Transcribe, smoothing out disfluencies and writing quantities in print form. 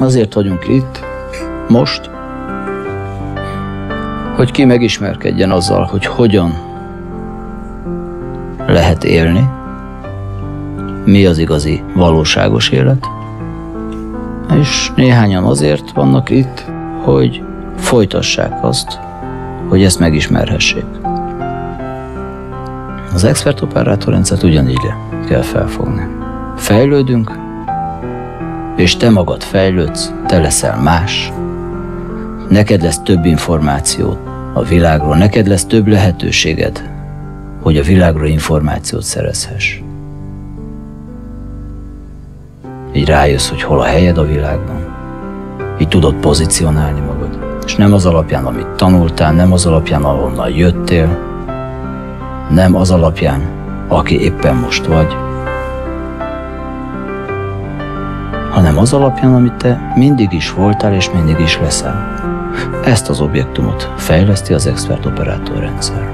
Azért vagyunk itt, most, hogy ki megismerkedjen azzal, hogy hogyan lehet élni, mi az igazi, valóságos élet, és néhányan azért vannak itt, hogy folytassák azt, hogy ezt megismerhessék. Az expertoperátorrendszert ugyanígy kell felfogni. Fejlődünk, és te magad fejlődsz, te leszel más, neked lesz több információt a világról, neked lesz több lehetőséged, hogy a világról információt szerezhess. Így rájössz, hogy hol a helyed a világban, így tudod pozícionálni magad. És nem az alapján, amit tanultál, nem az alapján, ahonnan jöttél, nem az alapján, aki éppen most vagy, hanem az alapján, amit te mindig is voltál és mindig is leszel. Ezt az objektumot fejleszti az expertoperátorrendszer.